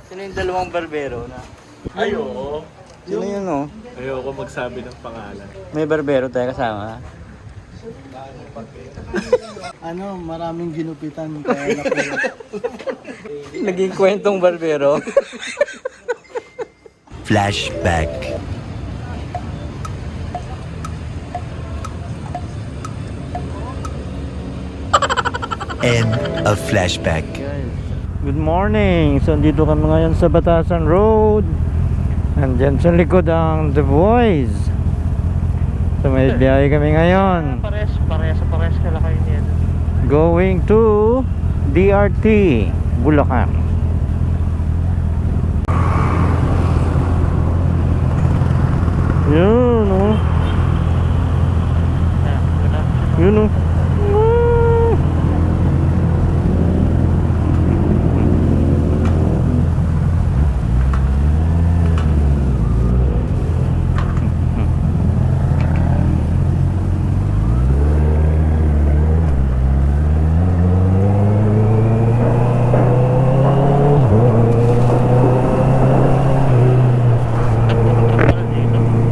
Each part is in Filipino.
Sino yung dalawang barbero na? Ay, oo. Sino yun, no? Ayoko magsabi ng pangalan. May barbero tayo kasama. Maraming ginupitan kaya napulot. Naging kwentong barbero. Flashback. End of flashback. Guys, good morning! So, dito kami ngayon sa Batasan Road. Andyan sa likod ang The Boys. So, may biyahe kami ngayon. Pares kala kayo niyan. Going to DRT, Bulacan. Yun, oh. Yun, oh.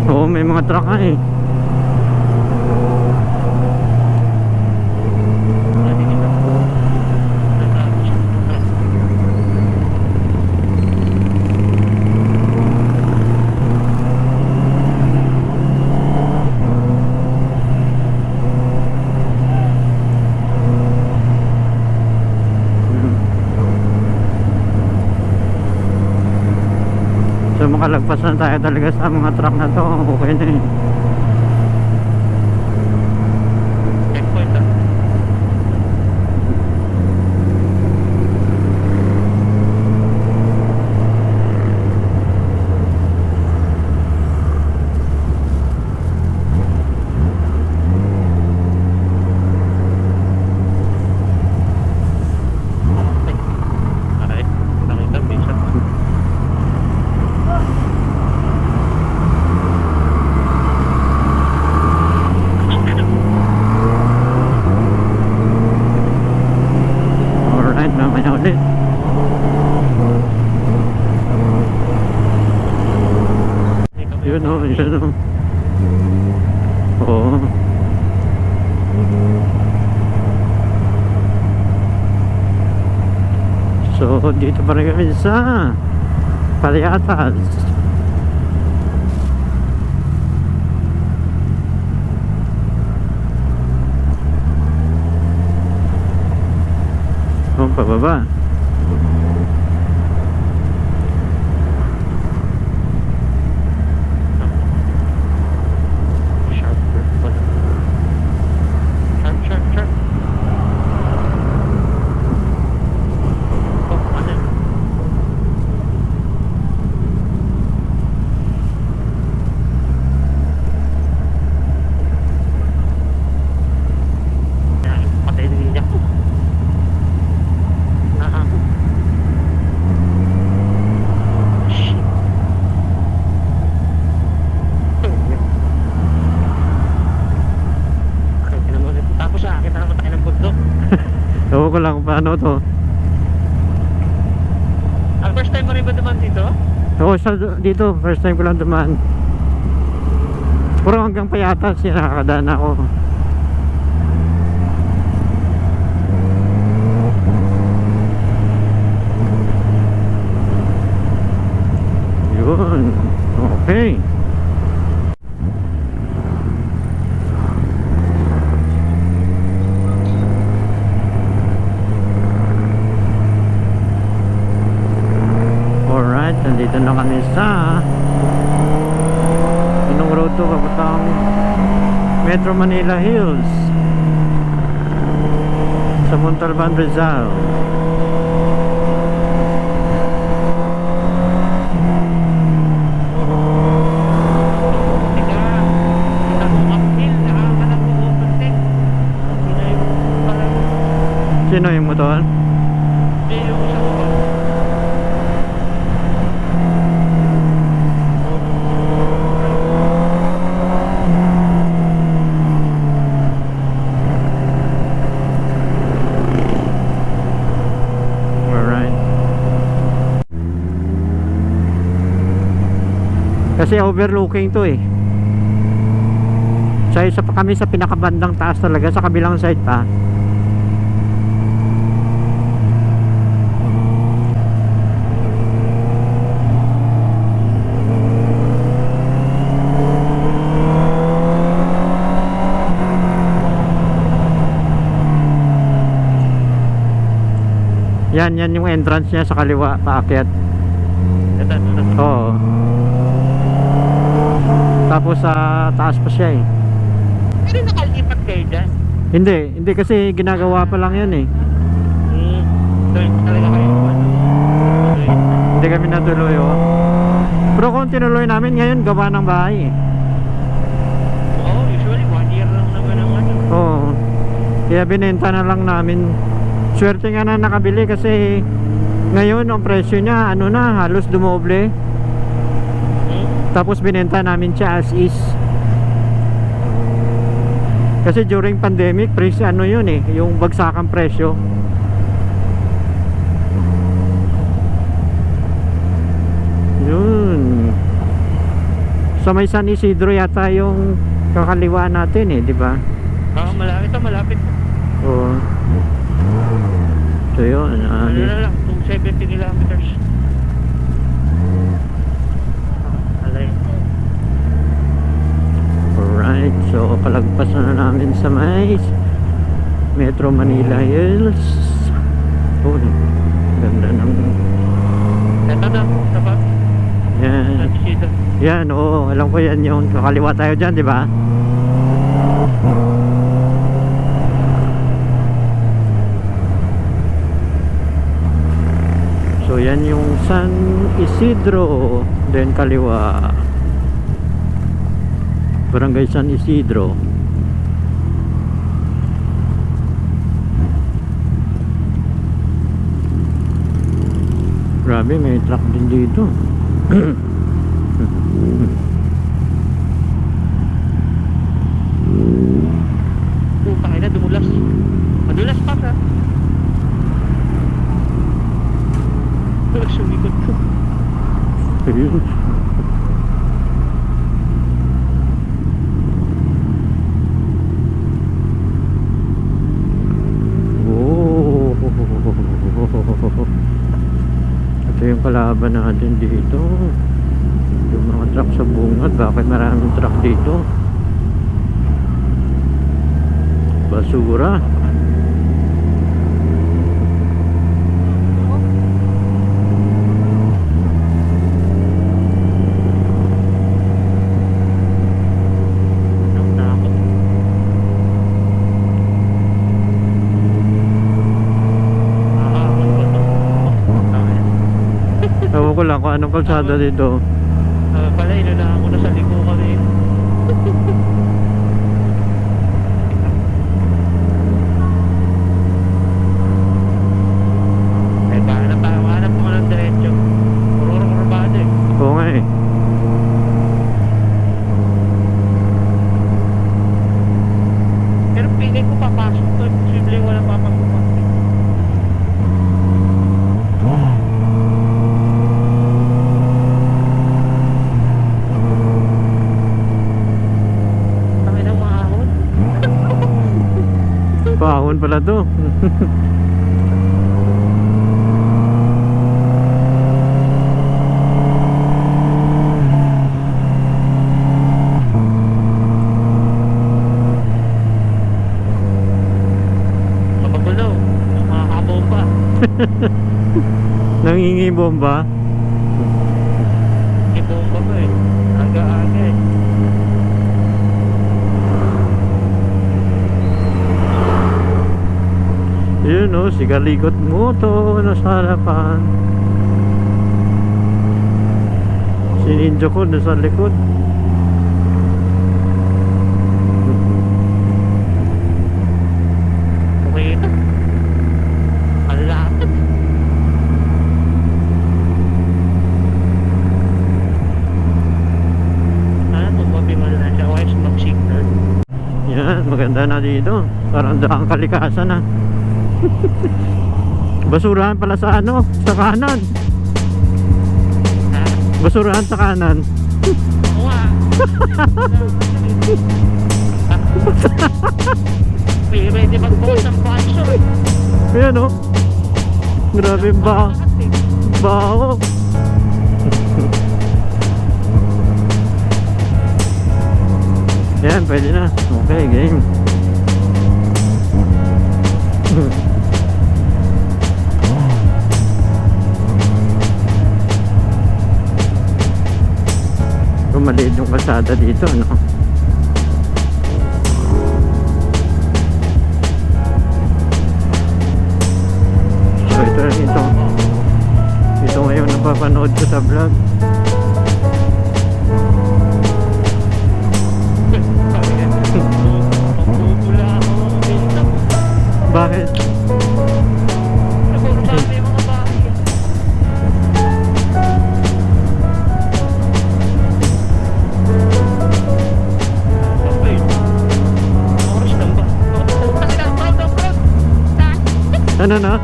Oo, may mga truck ka eh. So makalagpas na tayo talaga sa mga truck na to. Okay na eh. Checkpoint ah. Ay, nakita minsan. Alright, mamaya ulit. Yun o, yun o. Oo. So, dito pa rin kami sa Paliatas. Oh, pababa. Sharp pala. Sharp. Oh, ano yun? Yan, patay din niya. Shit. Tapos akin na naman tayo ng bundok. Ewan ko lang kung paano to. First time mo rin ba naman dito? Oo, dito, first time ko lang dumaan. Puro hanggang Payatas, yung nakakadaan ako. Yun, okay. Alright, nandito na kami sa anong road to, papuntang Metro Manila Hills sa Montalban, Rizal. Sino yung motor? Kasi overlooking to eh. Sa isa pa kami sa pinakabandang taas talaga, sa kabilang side pa. Yan yung entrance niya sa kaliwa, paakyat. Ito. Oo. Tapos sa taas pa siya eh. Pero nakalipat kayo dyan. Hindi kasi ginagawa pa lang yan eh. So, talaga kayo. Hindi kami natuloy oh. Pero kung tinuloy namin ngayon, gawa ng bahay eh. Oo, usually 1 year lang naman ang ano. Oo. Kaya binenta na lang namin. Swerte nga na nakabili kasi ngayon ang presyo niya ano na, halos dumoble. Tapos binenta namin siya as is. Kasi during pandemic, presyo ano yun eh, yung bagsakang presyo. Yun. Sa may San Isidro yata yung kakaliwa natin eh, di ba? Malapit. Oo. So yun, Ano na lang, 270 kilometers. Alay. alright, so palagpas na namin sa may Metro Manila Hills. Oh, ganda ng Ito na, tapat. yan. Yan, oo, alam ko yan yung kakaliwa tayo dyan, di ba? So yan yung San Isidro, then kaliwa Barangay San Isidro. Grabe, may truck din dito. Puta kayo na, dumulas. Madulas pa ka. Sumikot ko. Ayun. Oh. Ito yung kalaban natin dito. Yung mga truck sa bungad. Bakit maraming truck dito? Basura. Ewan ko lang kung anong kalsada dito. Pala, inunahan ko na sa liko kami. Eh, hanap mo ng diretso. Puro-kurbado eh. Oo nga eh. Pero pili ko papasok to. Posible walang papasok. Kami ng mahahon. Pahon pala to. Mapagulo. Mga kabomba. Nangingi bomba. May bomba pa eh. Aga-aga eh. Yun o, sigalikot mo to nasa harapan. Sinindyo ko nasa likod. Okay ito. Ang lapit. Tumabi mo na siya. Wise mag-signal. Yan, maganda na dito. Parang daang kalikasan na. Basurahan pala sa ano, sa kanan. Ha? Basurahan sa kanan. Pwede magbukas ng sponsor. Ayan oh. Grabe yung baho. Yan, pwede na. Okay, game. Maliit yung kalsada dito, no? So ito ngayon napapanood ko sa vlog. Bakit? Ano na?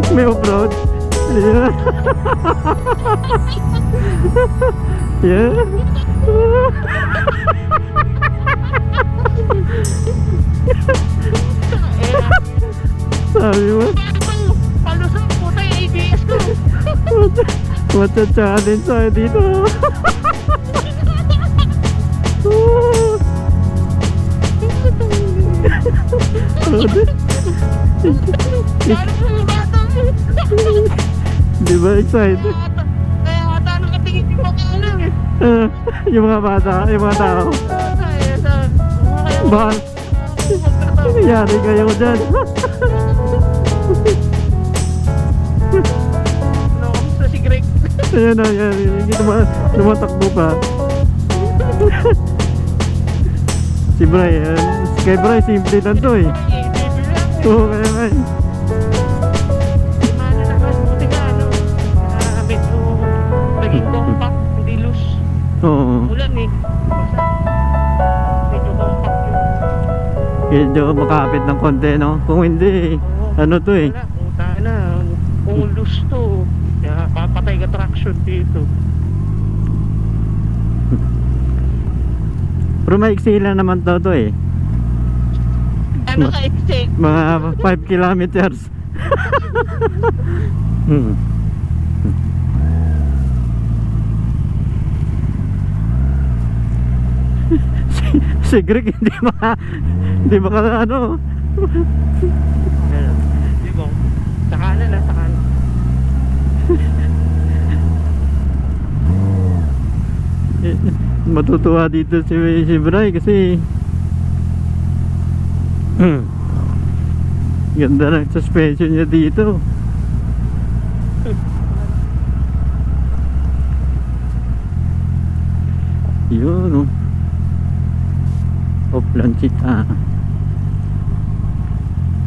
May off-road? Yeah. Yeah. Sabi mo? Paano sa puta yung ABS ko? Matcha-challenge tayo dito. Di ba excited? Kaya ata nung katingin yung mga ano eh. Yung mga bata, yung mga tao. Bakit? Nangyari kayo dyan. Kamusta si Greg? Ayan na, yan. Hindi tumatakbo pa. Si Brian. Kay Brian, simple lang to eh. Oo, kaya nga eh. Ano naman, buti ka ano. Medyo naging compact, hindi loose. Oo. Ulan eh. Medyo compact yun. Medyo makapit ng konti, no? Kung hindi, ano to eh. Wala, puta na. Kung loose to, kaya papatay ka traction dito. Pero maiksi lang naman daw to eh. Ano ka exit? Mga 5 kilometers. Hmm. Si Greg hindi maka ano. Di ba? Sa kanan na, sa kanan. Matutuwa dito si Bray kasi ganda ng suspension niya dito. Yun oh. Plancita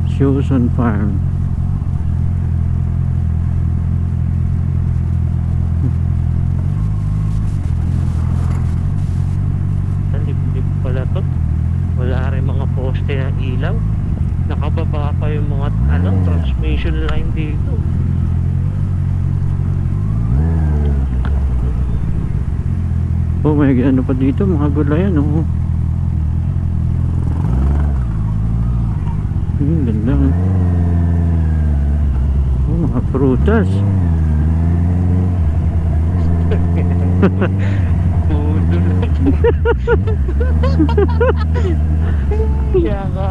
Susan Farm. Talib-lib pala to. Wala rin mga poste ng ilaw. Nakababa pa yung mga transmission line dito. Oh my God, ano pa dito? Mga gulayan oh. Ganda. Oh, mga prutas. Pudo na po. Kaya ka.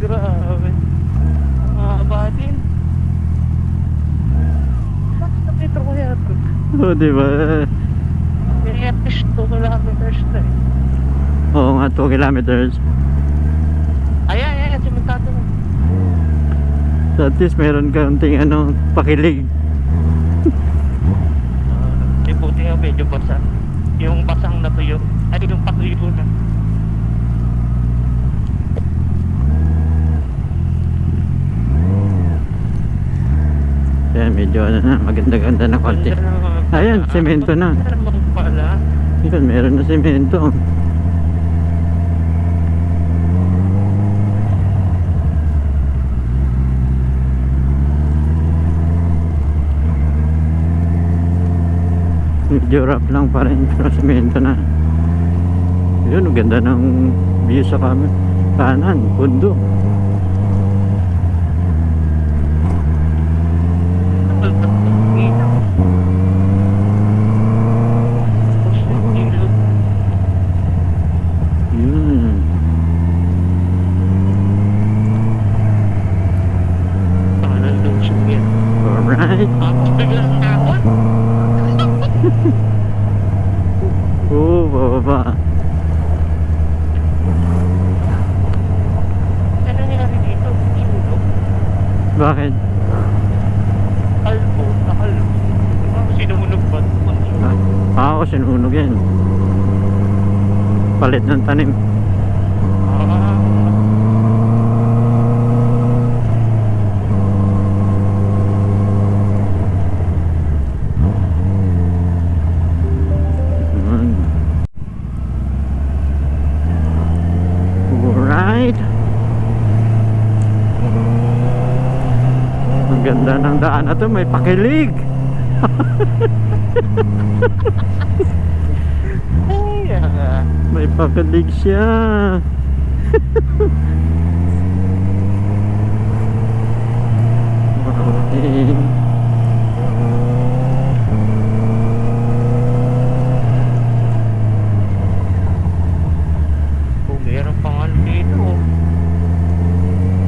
Grabe. Mahaba din. Bakit na metro kaya ito? Oh, diba? May at least 2 kilometers na eh. Oo nga, 2 kilometers. Ayan, simentado na. So at least meron kaunting pakilig. Buti nga medyo basa. Yung basang natuyo. Ay, yung patuyo na. Ayan, medyo maganda-ganda na konti. Ayan, semento na. Pala. Ayan, meron na semento. Medyo rough lang pa rin pero semento na. Yun, ang ganda ng view sa kanan, pundo. Yun. Alright. Oo, bababa. Bakit? Sinunog ba? Ako, sinunog yan. Palit ng tanim. Yun. Alright. Ang ganda ng daan na to, may pakilig. May pakilig siya. Okay. Meron pang ano dito.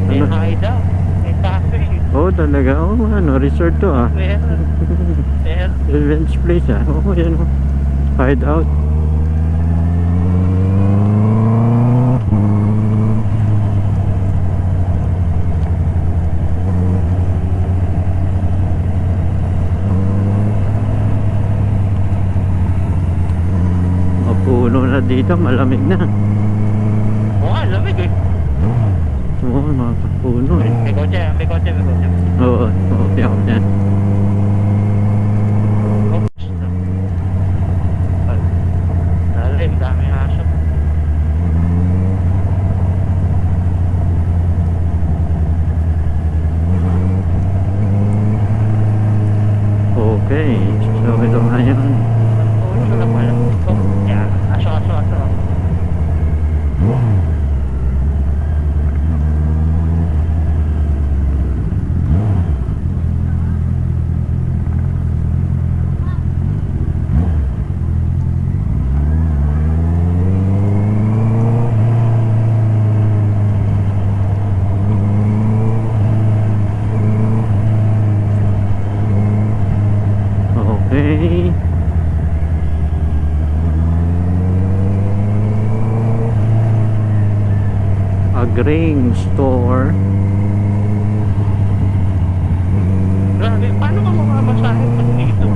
May Ano? hideout. May cafe. Oh, talaga. Oh, ano, resort to ah. Meron. Meron. Revenge place ah. Oh, yan oh. Hideout. Mapuno na dito, malamig na. Oo, lamig eh. Oo, mga puno eh. May kotse, may kotse, may kotse. Oo, okay ako dyan. Oops. Lalim, daming aso. Okay, so ito nga yun. Oo, na pala. Oh, yan. Aso, aso, aso. Okay. A grain store. Grabe, paano ka makamasahe pa dito?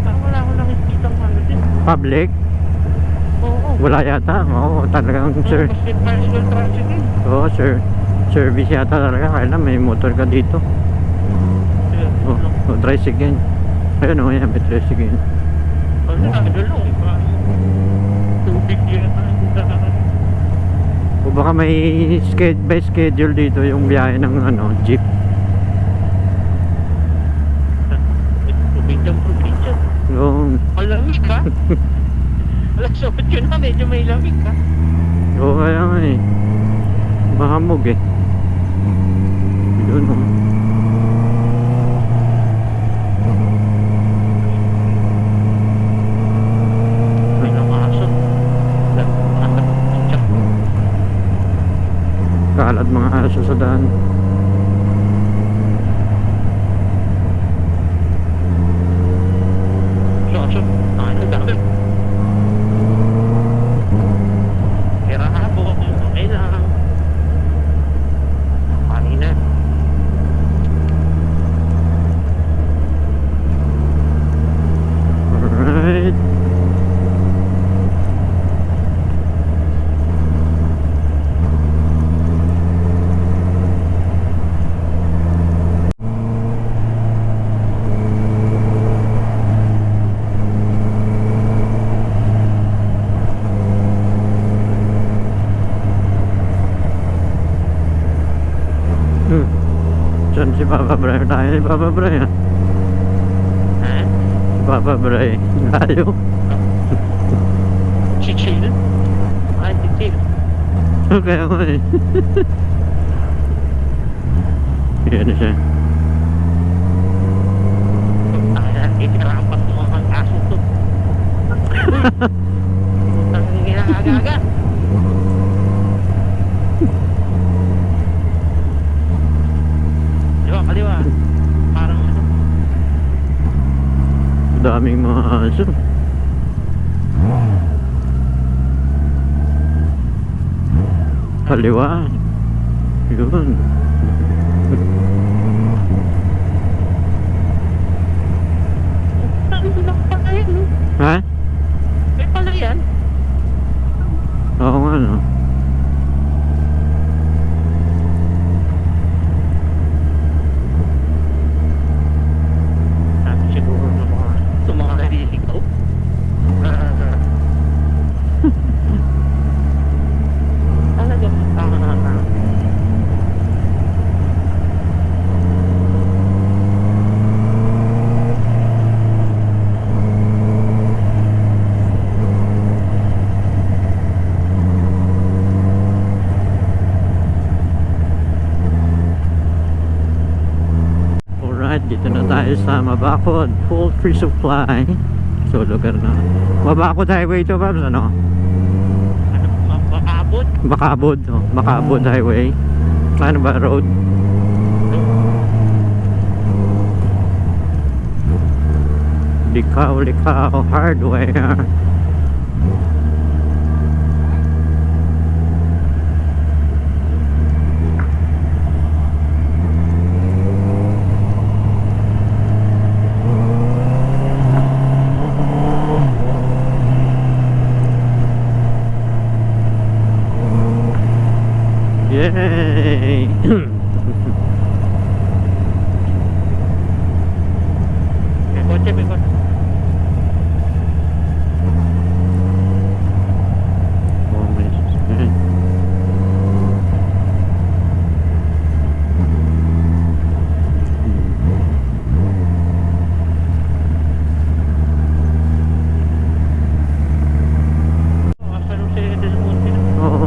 Wala ko nakikita ng ano din. Public? Oo. Wala yata. Oo, talagang sir. Kasi personal tricycle. Oo, sir. Service yata talaga. Kaya lang may motor ka dito. Oh, tricycle. Ayun o, yan. May tricycle. Ano na, lang eh. Tubig yan. O baka may by schedule dito yung biyahe ng ano, jeep. Tubig ng probinsya. Oo. Malamig ka? Alas 8 na, medyo may lamig ka. Oo, kaya nga eh. Mahamog eh. Yun o. May namaso. Kalat mga aso sa daan. So, ano dami? Kira habo, okay lang. Kanina. Alright. Saan si Papa Bray? Tayo ni Papa Bray ah. Ha? Papa Bray. Layo. Chill. Ay, chill. Okay, okay. Yan na siya. Itirapat mo ang aso to. Ang ginagaga. Kaliwa. Parang ano. Daming mga aso. Kaliwa. Yun. Ha? May pala yan. Oo nga no. Sabi siguro ng mga naliligaw. Talaga Alright, dito na tayo sa Mabakod Poultry Supply. So, lugar na. Mabakod Highway to, Babs, ano? makabot. Makabod, oh. Makabod Highway. Ano ba, road? Likaw, likaw, hardware. Yay! May kotse, may kotse. Oh, may sasakyan. Kasalong si Del Monte na. Oo.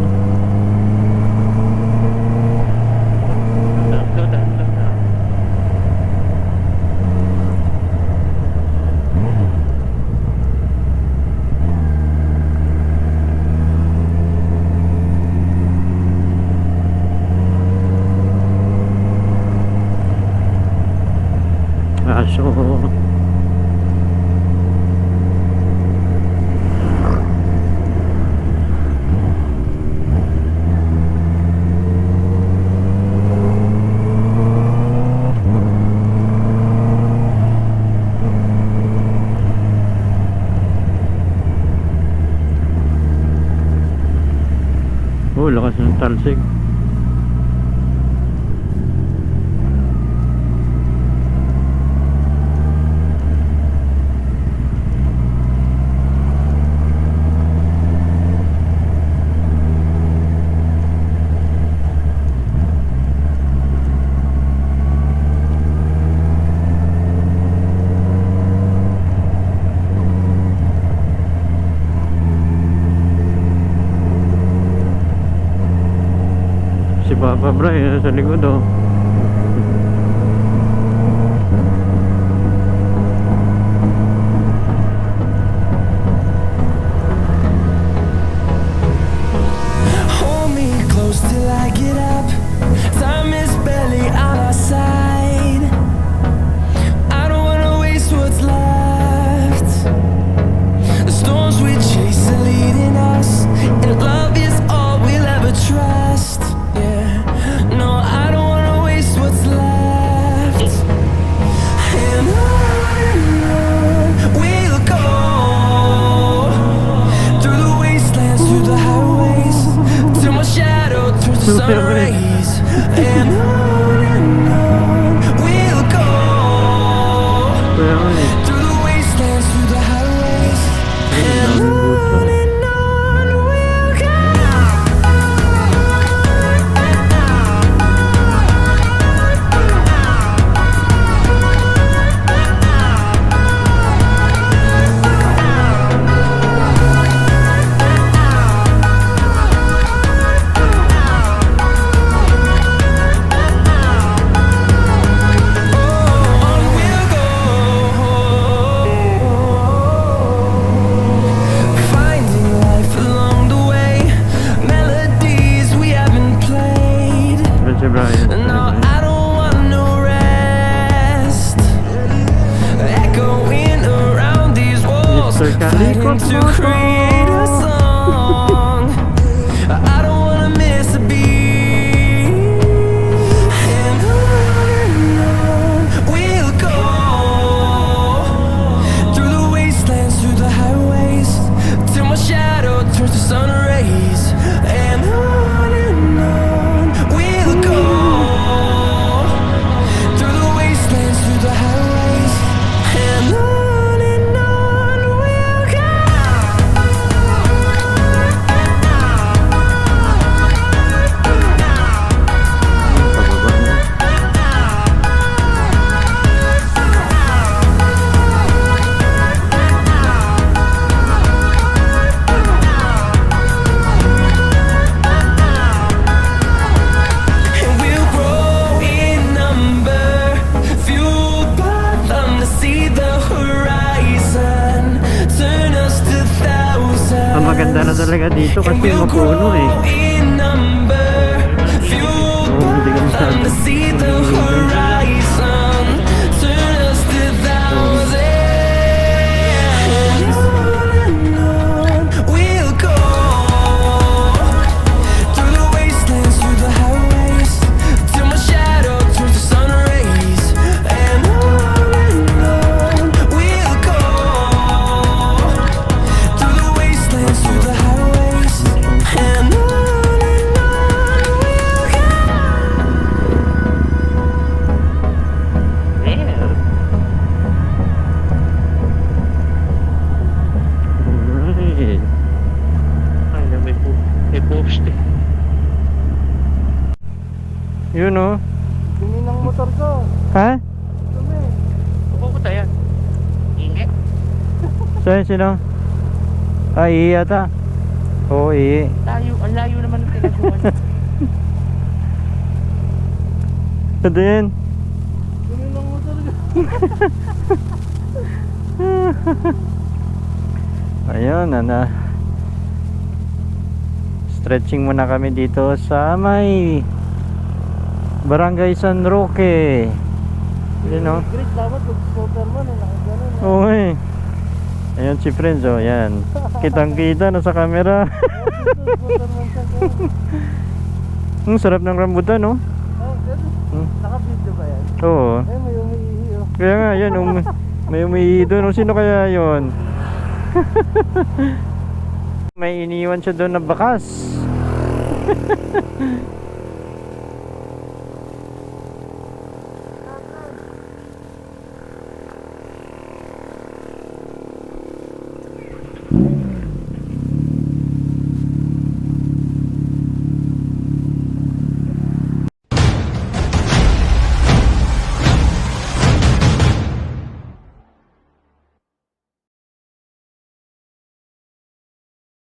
Aso. Oh, lakas ng talsik. Si Papa Bray sa likod oh. Hold me close till I get up. Time is barely on our side. I don't wanna waste what's left. The storms we chase are leading us, and love is all we'll ever trust. Yeah, no, I don't wanna Mr. fighting Kalikot to create a song. I don't wanna miss a beat. And on we'll go, through the wastelands, through the highways, till my shadow turns to sun rays. And on we'll go, through the wastelands, through the highways. And on we'll go. Pababa na. And we'll grow in number, fueled by them to see the horizon, turn us to thousands. Ang maganda na talaga dito And kasi we'll mapuno grow eh. in number, fueled Oo, hindi ka by them to masyado. see the horizon, turn us to thousands. And on we'll go, through the wastelands, through the highways, till my shadow turns to sun rays. And on we'll go, through the wastelands, through the highways. And on we'll go. There. Alright. Ay, na may poste. Yun oh. Dumi ng motor ko. Ha? Dumi. Pupunta yan. Inge. Saan sino? Ah, Iyi yata. Oo, Iyi. Ang layo naman ng tinagawa niya. Ito din. Dumi ng motor ko. Ayun, stretching muna kami dito sa may Barangay San Roque. Yun oh. Great, dapat mag-scooter mo na nakagano na. Oo eh. Ayun si Friends oh, yan. Kitang kita na sa camera. Scooter man siya. Ang sarap ng rambutan no? Oh, Hmm. naka-video ba yan? Oo. Eh, may umiihi oh. Kaya nga yan, may umiihi doon. Sino kaya yon? May iniwan siya doon na bakas.